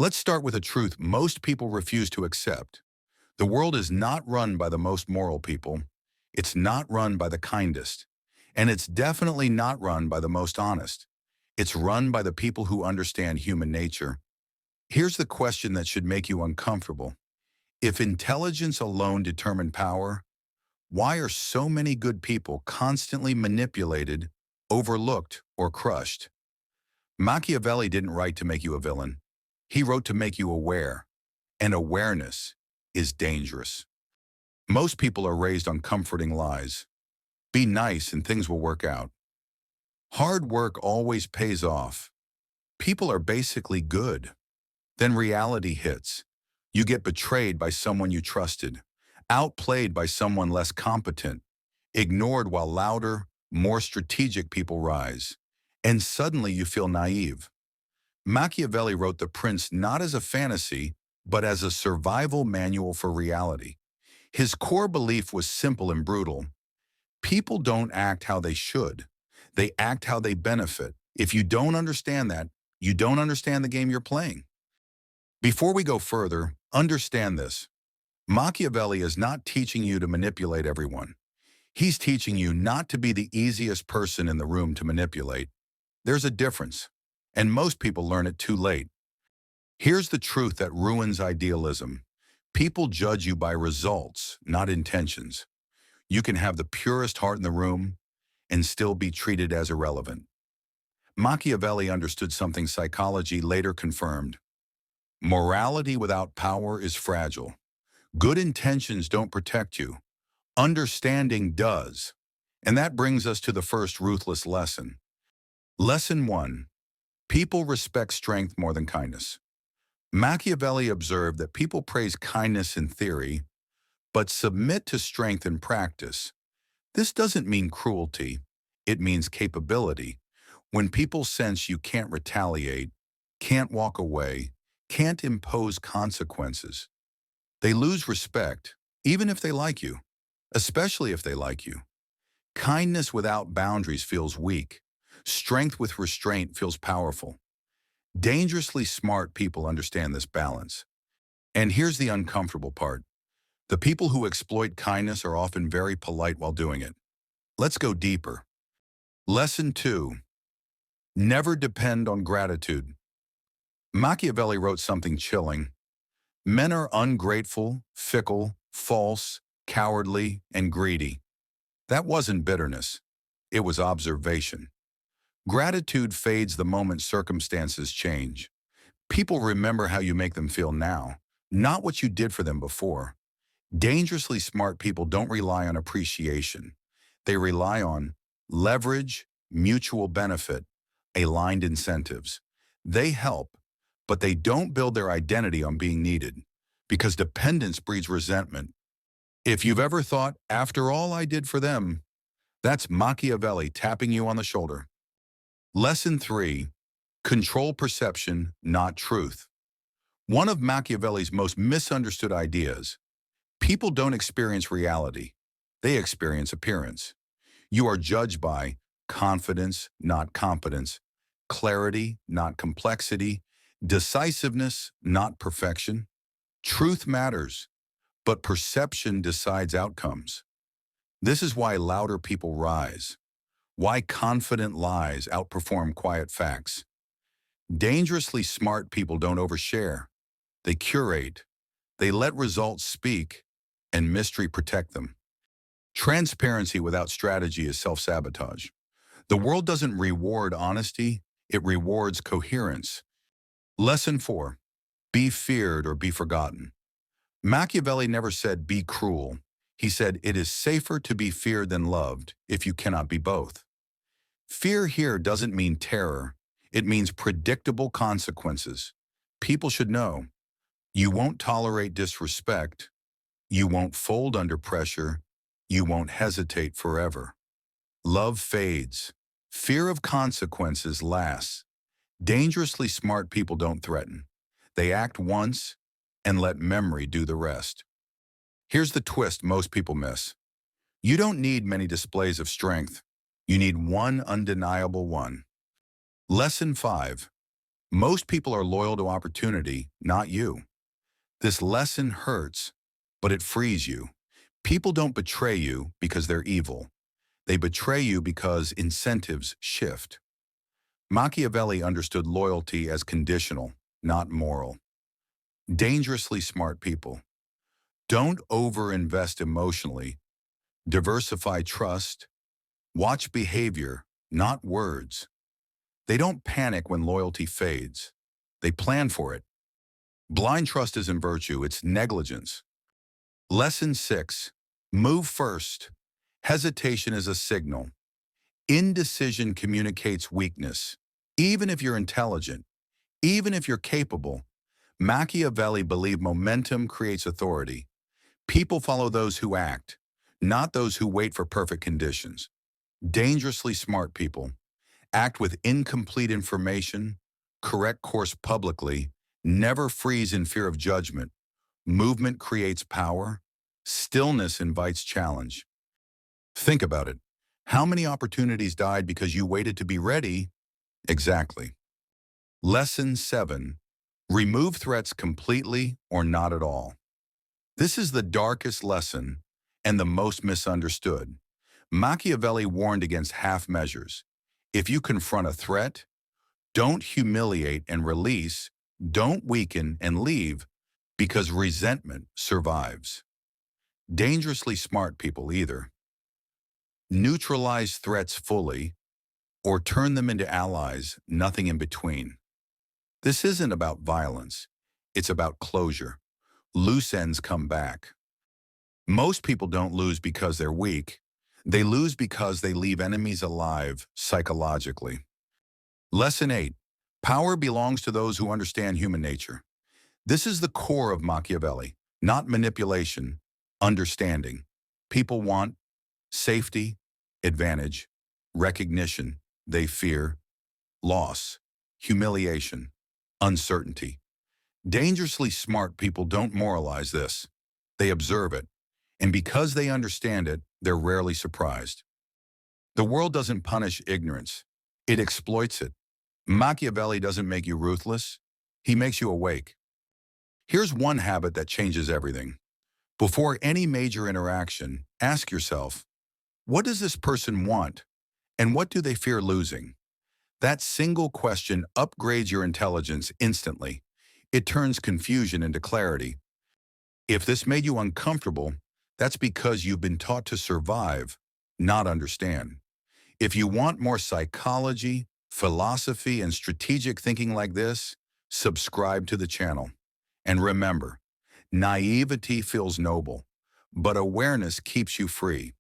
Let's start with a truth most people refuse to accept. The world is not run by the most moral people. It's not run by the kindest. And it's definitely not run by the most honest. It's run by the people who understand human nature. Here's the question that should make you uncomfortable. If intelligence alone determined power, why are so many good people constantly manipulated, overlooked, or crushed? Machiavelli didn't write to make you a villain. He wrote to make you aware, and awareness is dangerous. Most people are raised on comforting lies. Be nice and things will work out. Hard work always pays off. People are basically good. Then reality hits. You get betrayed by someone you trusted, outplayed by someone less competent, ignored while louder, more strategic people rise. And suddenly you feel naive. Machiavelli wrote The Prince not as a fantasy, but as a survival manual for reality. His core belief was simple and brutal. People don't act how they should. They act how they benefit. If you don't understand that, you don't understand the game you're playing. Before we go further, understand this. Machiavelli is not teaching you to manipulate everyone. He's teaching you not to be the easiest person in the room to manipulate. There's a difference, and most people learn it too late. Here's the truth that ruins idealism. People judge you by results, not intentions. You can have the purest heart in the room and still be treated as irrelevant. Machiavelli understood something psychology later confirmed. Morality without power is fragile. Good intentions don't protect you. Understanding does. And that brings us to the first ruthless lesson. Lesson 1. People respect strength more than kindness. Machiavelli observed that people praise kindness in theory, but submit to strength in practice. This doesn't mean cruelty. It means capability. When people sense you can't retaliate, can't walk away, can't impose consequences, they lose respect, even if they like you, especially if they like you. Kindness without boundaries feels weak. Strength with restraint feels powerful. Dangerously smart people understand this balance. And here's the uncomfortable part. The people who exploit kindness are often very polite while doing it. Let's go deeper. Lesson 2. Never depend on gratitude. Machiavelli wrote something chilling. Men are ungrateful, fickle, false, cowardly, and greedy. That wasn't bitterness. It was observation. Gratitude fades the moment circumstances change. People remember how you make them feel now, not what you did for them before. Dangerously smart people don't rely on appreciation. They rely on leverage, mutual benefit, aligned incentives. They help, but they don't build their identity on being needed, because dependence breeds resentment. If you've ever thought, after all I did for them, that's Machiavelli tapping you on the shoulder. Lesson 3. Control perception, not truth. One of Machiavelli's most misunderstood ideas. People don't experience reality. They experience appearance. You are judged by confidence, not competence, clarity, not complexity, decisiveness, not perfection. Truth matters, but perception decides outcomes. This is why louder people rise. Why confident lies outperform quiet facts. Dangerously smart people don't overshare. They curate. They let results speak, and mystery protect them. Transparency without strategy is self-sabotage. The world doesn't reward honesty, it rewards coherence. Lesson 4. Be feared or be forgotten. Machiavelli never said be cruel. He said it is safer to be feared than loved if you cannot be both. Fear here doesn't mean terror. It means predictable consequences. People should know. You won't tolerate disrespect. You won't fold under pressure. You won't hesitate forever. Love fades. Fear of consequences lasts. Dangerously smart people don't threaten. They act once and let memory do the rest. Here's the twist most people miss. You don't need many displays of strength. You need one undeniable one. Lesson 5. Most people are loyal to opportunity, not you. This lesson hurts, but it frees you. People don't betray you because they're evil. They betray you because incentives shift. Machiavelli understood loyalty as conditional, not moral. Dangerously smart people. Don't overinvest emotionally. Diversify trust. Watch behavior, not words. They don't panic when loyalty fades. They plan for it. Blind trust isn't virtue, it's negligence. Lesson 6. Move first. Hesitation is a signal. Indecision communicates weakness. Even if you're intelligent, even if you're capable, Machiavelli believed momentum creates authority. People follow those who act, not those who wait for perfect conditions. Dangerously smart people act with incomplete information, correct course publicly, never freeze in fear of judgment. Movement creates power. Stillness invites challenge. Think about it. How many opportunities died because you waited to be ready? Exactly. Lesson 7. Remove threats completely or not at all. This is the darkest lesson and the most misunderstood. Machiavelli warned against half measures. If you confront a threat, don't humiliate and release, don't weaken and leave, because resentment survives. Dangerously smart people either neutralize threats fully or turn them into allies, nothing in between. This isn't about violence. It's about closure. Loose ends come back. Most people don't lose because they're weak. They lose because they leave enemies alive psychologically. Lesson 8. Power belongs to those who understand human nature. This is the core of Machiavelli, not manipulation, understanding. People want safety, advantage, recognition. They fear loss, humiliation, uncertainty. Dangerously smart people don't moralize this. They observe it. And because they understand it, they're rarely surprised. The world doesn't punish ignorance. It exploits it. Machiavelli doesn't make you ruthless. He makes you awake. Here's one habit that changes everything. Before any major interaction, ask yourself, what does this person want? And what do they fear losing? That single question upgrades your intelligence instantly. It turns confusion into clarity. If this made you uncomfortable, that's because you've been taught to survive, not understand. If you want more psychology, philosophy, and strategic thinking like this, subscribe to the channel. And remember, naivety feels noble, but awareness keeps you free.